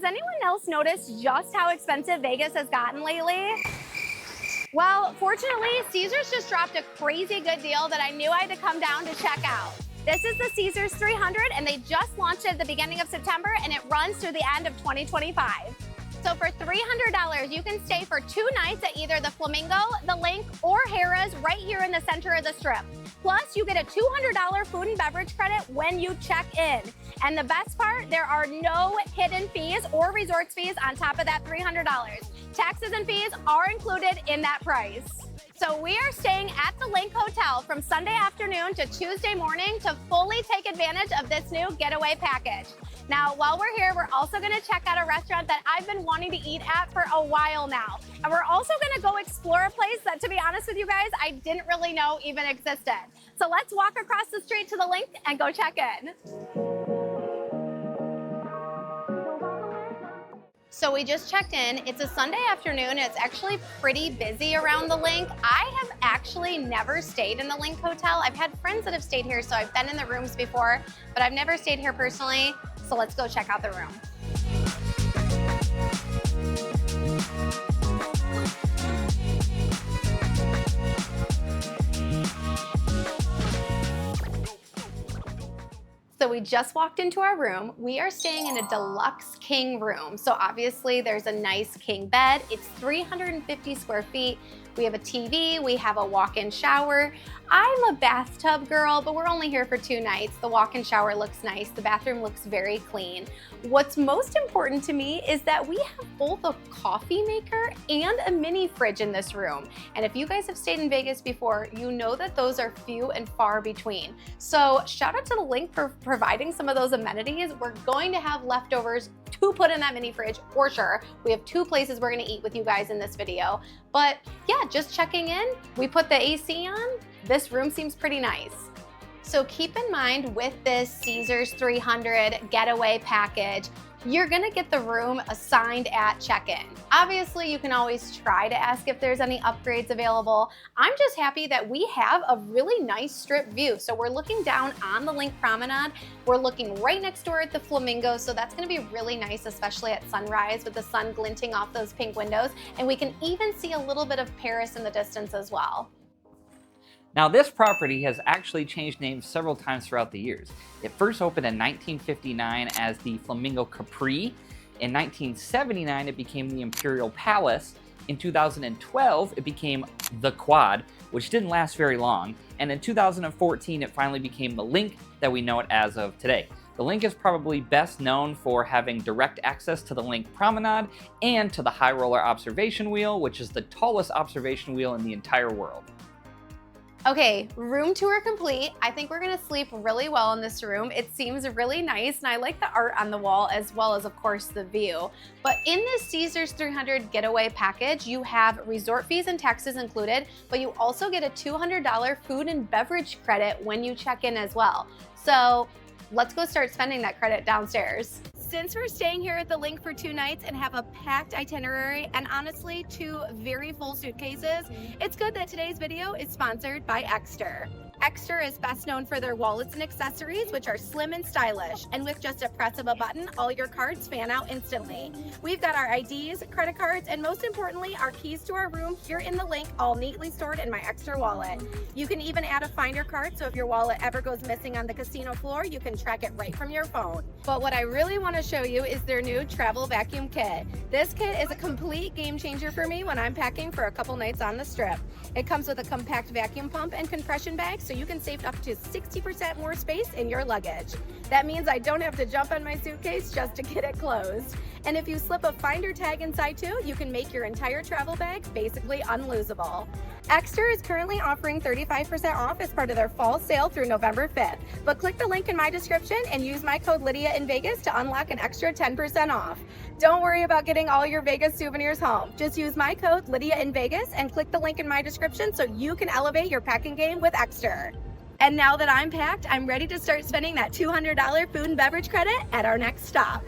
Has anyone else noticed just how expensive Vegas has gotten lately? Well, fortunately, Caesars just dropped a crazy good deal that I knew I had to come down to check out. This is the Caesars 300, and they just launched it at the beginning of September, and it runs through the end of 2025. So for $300, you can stay for 2 nights at either the Flamingo, the Linq, or Harrah's right here in the center of the Strip. Plus, you get a $200 food and beverage credit when you check in. And the best part, there are no hidden fees or resorts fees on top of that $300. Taxes and fees are included in that price. So we are staying at the Linq Hotel from Sunday afternoon to Tuesday morning to fully take advantage of this new getaway package. Now, while we're here, we're also gonna check out a restaurant that I've been wanting to eat at for a while now. And we're also gonna go explore a place that, to be honest with you guys, I didn't really know even existed. So let's walk across the street to the Linq and go check in. So we just checked in. It's a Sunday afternoon. It's actually pretty busy around the Linq. I have actually never stayed in the Linq Hotel. I've had friends that have stayed here, so I've been in the rooms before, but I've never stayed here personally. So let's go check out the room. So we just walked into our room. We are staying in a deluxe king room. So obviously there's a nice king bed. It's 350 square feet. We have a TV, we have a walk-in shower. I'm a bathtub girl, but we're only here for 2 nights. The walk-in shower looks nice. The bathroom looks very clean. What's most important to me is that we have both a coffee maker and a mini fridge in this room. And if you guys have stayed in Vegas before, you know that those are few and far between. So shout out to the Linq for providing some of those amenities. We're going to have leftovers to put in that mini fridge for sure. We have 2 places we're gonna eat with you guys in this video. But yeah, just checking in, we put the AC on. This room seems pretty nice. So keep in mind with this Caesars 300 getaway package, you're gonna get the room assigned at check-in. Obviously, you can always try to ask if there's any upgrades available. I'm just happy that we have a really nice strip view. So we're looking down on the Linq Promenade. We're looking right next door at the Flamingo. So that's gonna be really nice, especially at sunrise with the sun glinting off those pink windows. And we can even see a little bit of Paris in the distance as well. Now, this property has actually changed names several times throughout the years. It first opened in 1959 as the Flamingo Capri. In 1979, it became the Imperial Palace. In 2012, it became the Quad, which didn't last very long. And in 2014, it finally became the Linq that we know it as of today. The Linq is probably best known for having direct access to the Linq Promenade and to the High Roller Observation Wheel, which is the tallest observation wheel in the entire world. Okay, room tour complete. I think we're gonna sleep really well in this room. It seems really nice, and I like the art on the wall as well as, of course, the view. But in this Caesars 300 getaway package, you have resort fees and taxes included, but you also get a $200 food and beverage credit when you check in as well. So let's go start spending that credit downstairs. Since we're staying here at the Linq for 2 nights and have a packed itinerary and honestly 2 very full suitcases, it's good that today's video is sponsored by Exter. Exter is best known for their wallets and accessories, which are slim and stylish. And with just a press of a button, all your cards fan out instantly. We've got our IDs, credit cards, and most importantly, our keys to our room here in the Linq, all neatly stored in my Exter wallet. You can even add a finder card, so if your wallet ever goes missing on the casino floor, you can track it right from your phone. But what I really want to show you is their new travel vacuum kit. This kit is a complete game changer for me when I'm packing for a couple nights on the Strip. It comes with a compact vacuum pump and compression bag, so you can save up to 60% more space in your luggage. That means I don't have to jump on my suitcase just to get it closed. And if you slip a finder tag inside too, you can make your entire travel bag basically unlosable. Exter is currently offering 35% off as part of their fall sale through November 5th. But click the link in my description and use my code LydiaInVegas to unlock an extra 10% off. Don't worry about getting all your Vegas souvenirs home. Just use my code LydiaInVegas and click the link in my description so you can elevate your packing game with Exter. And now that I'm packed, I'm ready to start spending that $200 food and beverage credit at our next stop.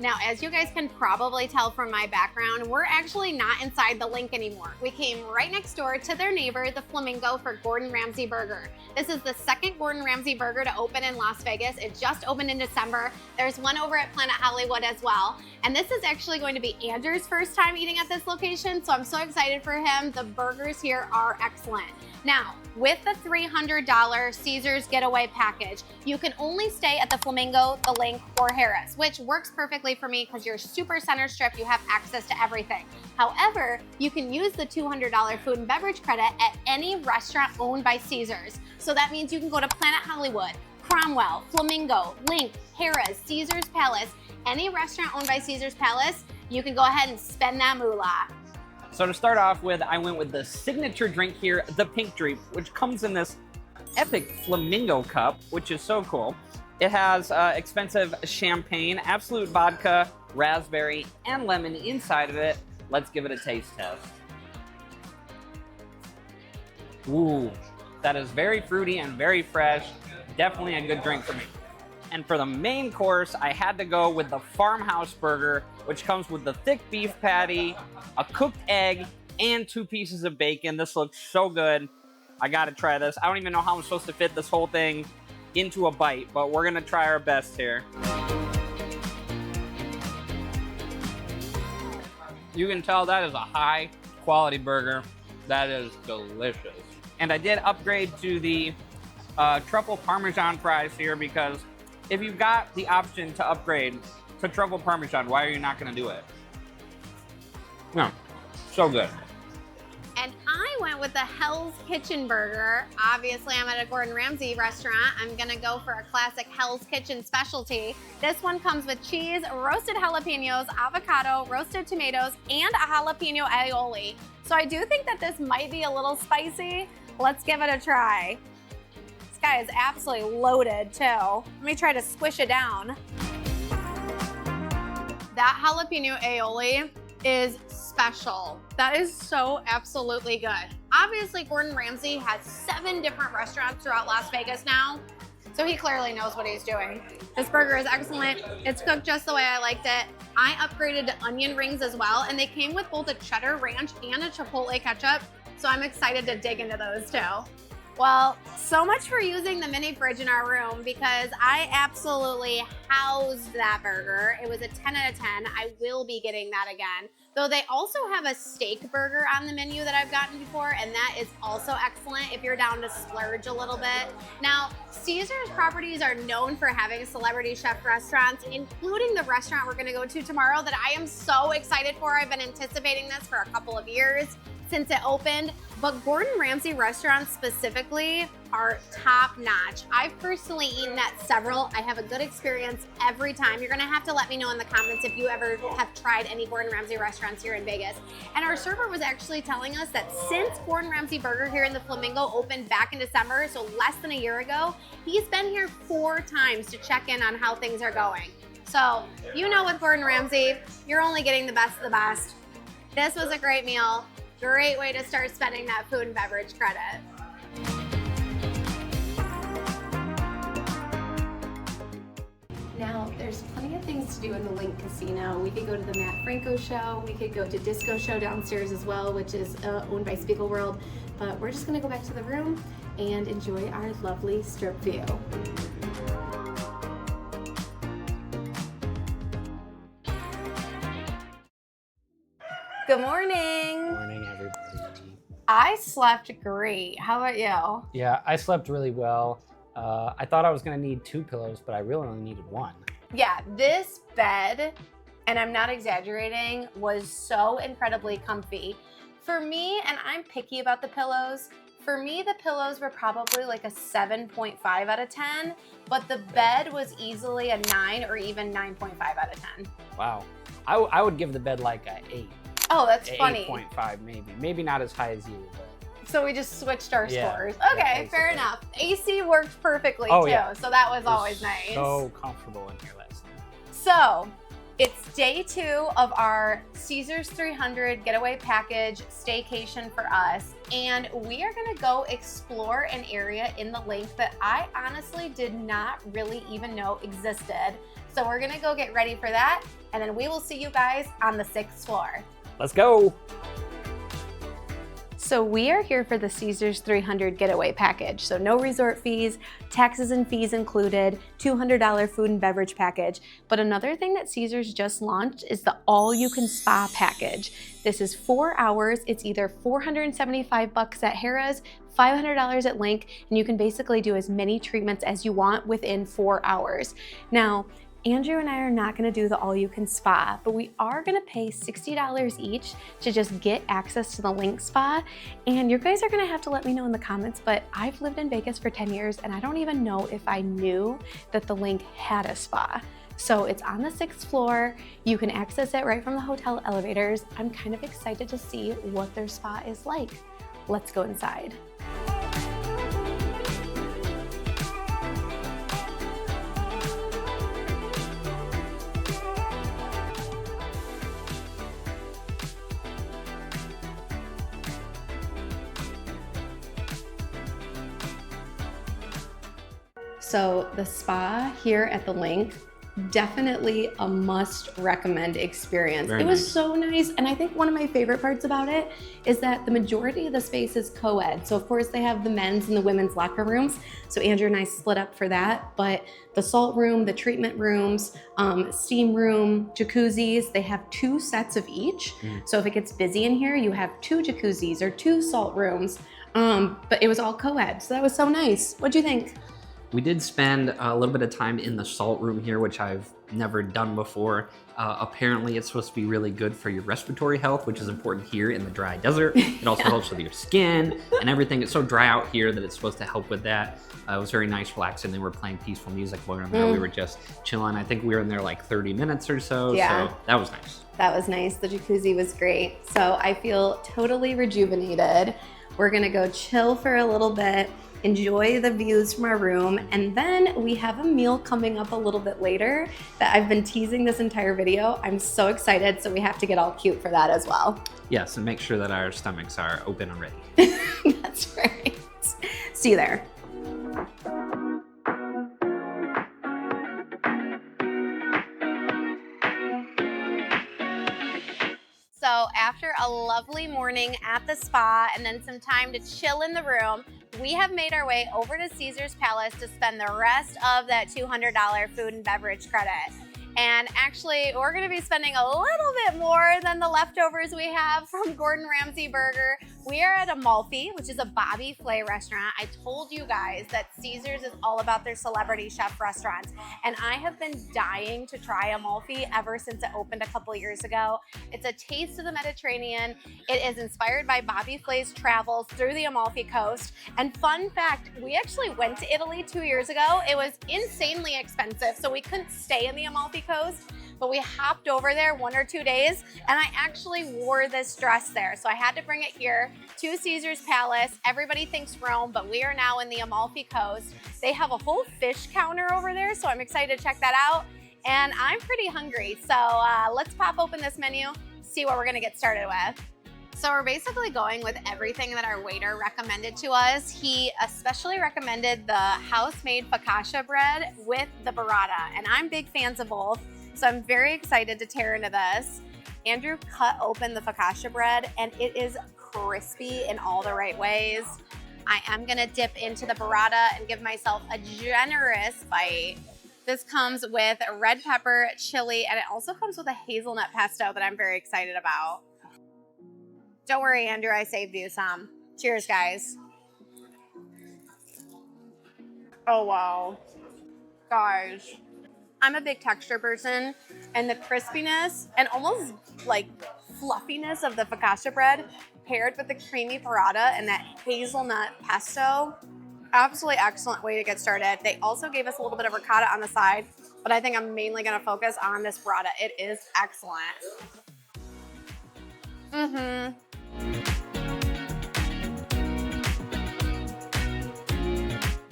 Now, as you guys can probably tell from my background, we're actually not inside the Linq anymore. We came right next door to their neighbor, the Flamingo, for Gordon Ramsay Burger. This is the second Gordon Ramsay Burger to open in Las Vegas. It just opened in December. There's one over at Planet Hollywood as well. And this is actually going to be Andrew's first time eating at this location, so I'm so excited for him. The burgers here are excellent. Now, with the $300 Caesars Getaway package, you can only stay at the Flamingo, the Linq, or Harrah's, which works perfectly for me because you're super center strip, you have access to everything. However, you can use the $200 food and beverage credit at any restaurant owned by Caesars. So that means you can go to Planet Hollywood, Cromwell, Flamingo, Linq, Harrah's, Caesars Palace, any restaurant owned by Caesars Palace, you can go ahead and spend that moolah. So to start off with, I went with the signature drink here, the Pink Drink, which comes in this epic flamingo cup, which is so cool. It has expensive champagne, absolute vodka, raspberry, and lemon inside of it. Let's give it a taste test. Ooh, that is very fruity and very fresh. Definitely a good drink for me. And for the main course, I had to go with the Farmhouse Burger, which comes with the thick beef patty, a cooked egg, and 2 pieces of bacon. This looks so good. I gotta try this. I don't even know how I'm supposed to fit this whole thing into a bite, but we're gonna try our best here. You can tell that is a high quality burger. That is delicious. And I did upgrade to the truffle parmesan fries here because if you've got the option to upgrade to truffle parmesan, why are you not gonna do it? No, so good. And I went with the Hell's Kitchen burger. Obviously, I'm at a Gordon Ramsay restaurant. I'm gonna go for a classic Hell's Kitchen specialty. This one comes with cheese, roasted jalapenos, avocado, roasted tomatoes, and a jalapeno aioli. So I do think that this might be a little spicy. Let's give it a try. This guy is absolutely loaded too. Let me try to squish it down. That jalapeno aioli is special. That is so absolutely good. Obviously, Gordon Ramsay has 7 different restaurants throughout Las Vegas now, so he clearly knows what he's doing. This burger is excellent. It's cooked just the way I liked it. I upgraded to onion rings as well, and they came with both a cheddar ranch and a chipotle ketchup, so I'm excited to dig into those too. Well, so much for using the mini fridge in our room because I absolutely housed that burger. It was a 10 out of 10. I will be getting that again. Though they also have a steak burger on the menu that I've gotten before, and that is also excellent if you're down to splurge a little bit. Now, Caesars properties are known for having celebrity chef restaurants, including the restaurant we're gonna go to tomorrow that I am so excited for. I've been anticipating this for a couple of years since it opened, but Gordon Ramsay restaurants specifically are top notch. I've personally eaten at several. I have a good experience every time. You're gonna have to let me know in the comments if you ever have tried any Gordon Ramsay restaurants here in Vegas. And our server was actually telling us that since Gordon Ramsay Burger here in the Flamingo opened back in December, so less than a year ago, he's been here 4 times to check in on how things are going. So, you know with Gordon Ramsay, you're only getting the best of the best. This was a great meal. Great way to start spending that food and beverage credit. Now, there's plenty of things to do in the Linq Casino. We could go to the Matt Franco show. We could go to Disco Show downstairs as well, which is owned by Spiegelworld. But we're just gonna go back to the room and enjoy our lovely strip view. Good morning. Good morning, everybody. I slept great. How about you? Yeah, I slept really well. I thought I was gonna need 2 pillows, but I really only needed 1. Yeah, this bed, and I'm not exaggerating, was so incredibly comfy. For me, and I'm picky about the pillows, for me the pillows were probably like a 7.5 out of 10, but the bed was easily a 9 or even 9.5 out of 10. Wow. I would give the bed like a 8. Oh, that's funny. 8.5 maybe. Maybe not as high as you, but. So we just switched our scores. Okay, yeah, fair enough. AC worked perfectly too, Yeah. so that was always nice. So comfortable in here last night. So, It's day 2 of our Caesars 300 getaway package staycation for us, and we are gonna go explore an area in the Linq that I honestly did not really even know existed. So we're gonna go get ready for that, and then we will see you guys on the 6th floor. Let's go. So we are here for the Caesars 300 getaway package. So no resort fees, taxes and fees included, $200 food and beverage package. But another thing that Caesars just launched is the all-you-can spa package. This is 4 hours. It's either $475 at Harrah's, $500 at Linq, and you can basically do as many treatments as you want within 4 hours. Now, Andrew and I are not gonna do the all-you-can spa, but we are gonna pay $60 each to just get access to the Linq spa. And you guys are gonna have to let me know in the comments, but I've lived in Vegas for 10 years and I don't even know if I knew that the Linq had a spa. So it's on the 6th floor. You can access it right from the hotel elevators. I'm kind of excited to see what their spa is like. Let's go inside. So the spa here at the Linq, definitely a must recommend experience. It was so nice. And I think one of my favorite parts about it is that the majority of the space is co-ed. So of course they have the men's and the women's locker rooms. So Andrew and I split up for that, but the salt room, the treatment rooms, steam room, jacuzzis, they have 2 sets of each. So if it gets busy in here, you have 2 jacuzzis or 2 salt rooms, but it was all co-ed. So that was so nice. What'd you think? We did spend a little bit of time in the salt room here, which I've never done before. Apparently it's supposed to be really good for your respiratory health, which is important here in the dry desert. It also helps with your skin and everything. It's so dry out here that it's supposed to help with that. It was very nice, relaxing. They were playing peaceful music while we were in there. We were just chilling. I think we were in there like 30 minutes or so. Yeah. So that was nice. That was nice. The jacuzzi was great. So I feel totally rejuvenated. We're gonna go chill for a little bit, enjoy the views from our room, and then we have a meal coming up a little bit later that I've been teasing this entire video. I'm so excited, so we have to get all cute for that as well. Yes, and make sure that our stomachs are open and ready. That's right. See you there. So after a lovely morning at the spa and then some time to chill in the room, we have made our way over to Caesars Palace to spend the rest of that $200 food and beverage credit. And actually, we're gonna be spending a little bit more than the leftovers we have from Gordon Ramsay Burger. We are at Amalfi, which is a Bobby Flay restaurant. I told you guys that Caesars is all about their celebrity chef restaurants, and I have been dying to try Amalfi ever since it opened a couple years ago. It's a taste of the Mediterranean. It is inspired by Bobby Flay's travels through the Amalfi Coast. And fun fact, we actually went to Italy 2 years ago. It was insanely expensive, so we couldn't stay in the Amalfi Coast, but we hopped over there 1 or 2 days, and I actually wore this dress there. So I had to bring it here to Caesars Palace. Everybody thinks Rome, but we are now in the Amalfi Coast. They have a whole fish counter over there, so I'm excited to check that out. And I'm pretty hungry, so let's pop open this menu, see what we're gonna get started with. So we're basically going with everything that our waiter recommended to us. He especially recommended the house-made focaccia bread with the burrata, and I'm big fans of both, so I'm very excited to tear into this. Andrew cut open the focaccia bread, and it is crispy in all the right ways. I am gonna dip into the burrata and give myself a generous bite. This comes with red pepper, chili, and it also comes with a hazelnut pesto that I'm very excited about. Don't worry, Andrew, I saved you some. Cheers, guys. Oh, wow. Guys, I'm a big texture person, and the crispiness and almost like fluffiness of the focaccia bread paired with the creamy burrata and that hazelnut pesto, absolutely excellent way to get started. They also gave us a little bit of ricotta on the side, but I think I'm mainly gonna focus on this burrata. It is excellent.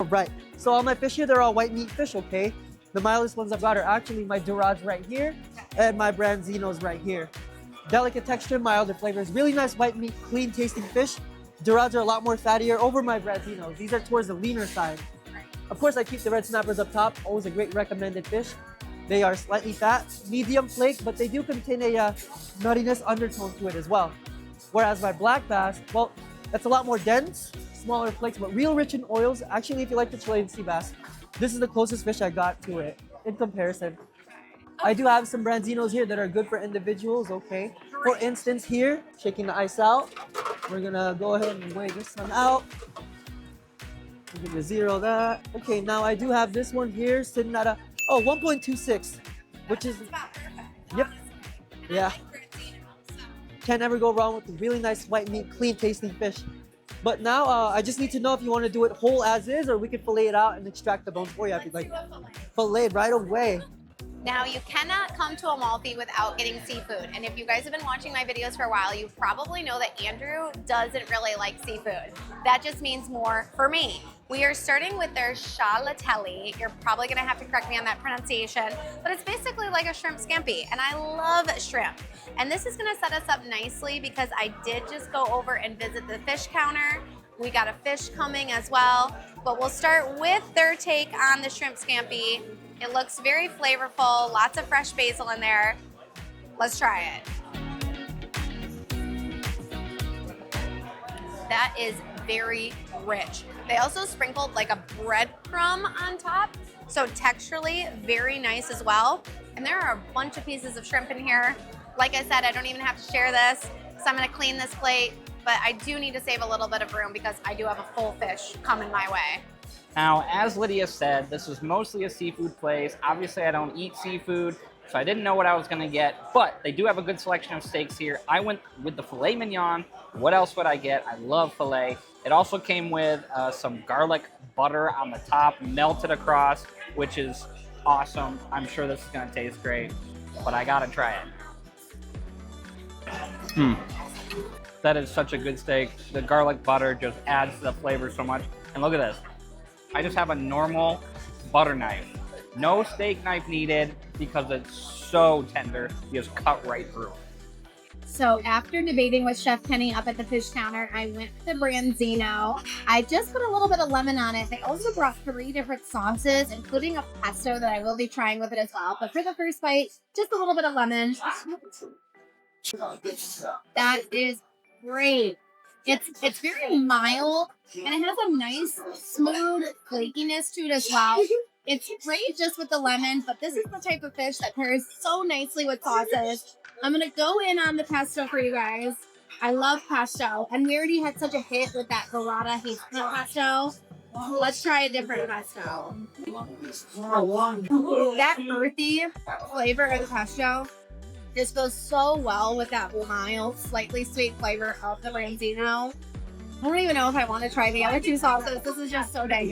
Right. So all my fish here, they're all white meat fish, okay? The mildest ones I've got are actually my Dorades right here and my Branzinos right here. Delicate texture, milder flavors, really nice white meat, clean tasting fish. Dorades are a lot more fattier over my Branzinos. These are towards the leaner side. Of course, I keep the red snappers up top, always a great recommended fish. They are slightly fat, medium flake, but they do contain a nuttiness undertone to it as well. Whereas my black bass, well, that's a lot more dense, smaller flakes, but real rich in oils. Actually, if you like the Chilean sea bass, this is the closest fish I got to it in comparison. I do have some Branzinos here that are good for individuals, okay? For instance here, shaking the ice out, we're gonna go ahead and weigh this one out. We're gonna zero that. Okay, now I do have this one here sitting at 1.26, which is, yep, yeah. Can't ever go wrong with a really nice white meat, clean tasting fish. But now I just need to know if you want to do it whole as is, or we can fillet it out and extract the bones for you if you'd like. Fillet right away. Now, you cannot come to Amalfi without getting seafood. And if you guys have been watching my videos for a while, you probably know that Andrew doesn't really like seafood. That just means more for me. We are starting with their scialatelli. You're probably gonna have to correct me on that pronunciation, but it's basically like a shrimp scampi, and I love shrimp. And this is gonna set us up nicely because I did just go over and visit the fish counter. We got a fish coming as well, but we'll start with their take on the shrimp scampi. It looks very flavorful, lots of fresh basil in there. Let's try it. That is very rich. They also sprinkled like a breadcrumb on top, so texturally very nice as well. And there are a bunch of pieces of shrimp in here. Like I said, I don't even have to share this, so I'm gonna clean this plate, but I do need to save a little bit of room because I do have a full fish coming my way. Now, as Lydia said, this is mostly a seafood place. Obviously, I don't eat seafood, so I didn't know what I was going to get, but they do have a good selection of steaks here. I went with the filet mignon. What else would I get? I love filet. It also came with some garlic butter on the top, melted across, which is awesome. I'm sure this is going to taste great, but I got to try it. That is such a good steak. The garlic butter just adds to the flavor so much. And look at this. I just have a normal butter knife. No steak knife needed because it's so tender. You just cut right through. So after debating with Chef Kenny up at the fish counter, I went with the Branzino. I just put a little bit of lemon on it. They also brought 3 different sauces, including a pesto that I will be trying with it as well. But for the first bite, just a little bit of lemon. That is great. It's very mild, and it has a nice, smooth flakiness to it as well. It's great just with the lemon, but this is the type of fish that pairs so nicely with sauces. I'm going to go in on the pesto for you guys. I love pesto, and we already had such a hit with that burrata hazelnut pesto. Let's try a different pesto. That earthy flavor of the pesto just goes so well with that mild, slightly sweet flavor of the Branzino. I don't even know if I want to try the other 2 sauces. This is just so dang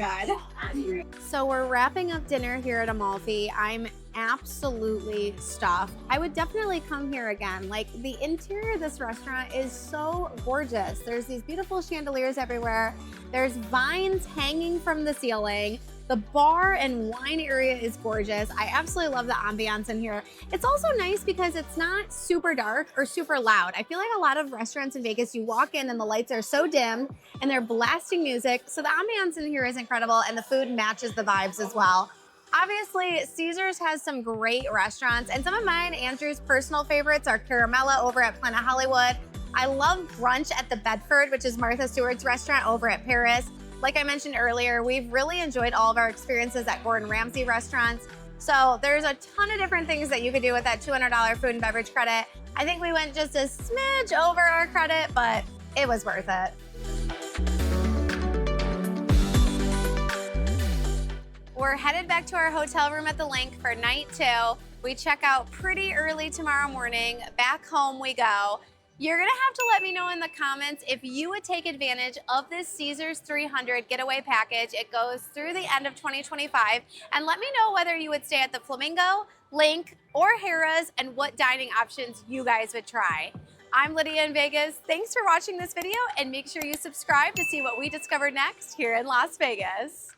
good. So we're wrapping up dinner here at Amalfi. I'm absolutely stuffed. I would definitely come here again. Like, the interior of this restaurant is so gorgeous. There's these beautiful chandeliers everywhere. There's vines hanging from the ceiling. The bar and wine area is gorgeous. I absolutely love the ambiance in here. It's also nice because it's not super dark or super loud. I feel like a lot of restaurants in Vegas, you walk in and the lights are so dim and they're blasting music. So the ambiance in here is incredible and the food matches the vibes as well. Obviously, Caesars has some great restaurants, and some of mine, Andrew's personal favorites, are Caramella over at Planet Hollywood. I love brunch at the Bedford, which is Martha Stewart's restaurant over at Paris. Like I mentioned earlier, we've really enjoyed all of our experiences at Gordon Ramsay restaurants. So there's a ton of different things that you could do with that $200 food and beverage credit. I think we went just a smidge over our credit, but it was worth it. We're headed back to our hotel room at the Linq for night 2. We check out pretty early tomorrow morning. Back home we go. You're gonna have to let me know in the comments if you would take advantage of this Caesars 300 getaway package. It goes through the end of 2025. And let me know whether you would stay at the Flamingo, Linq, or Harrah's, and what dining options you guys would try. I'm LydiaInVegas. Thanks for watching this video, and make sure you subscribe to see what we discover next here in Las Vegas.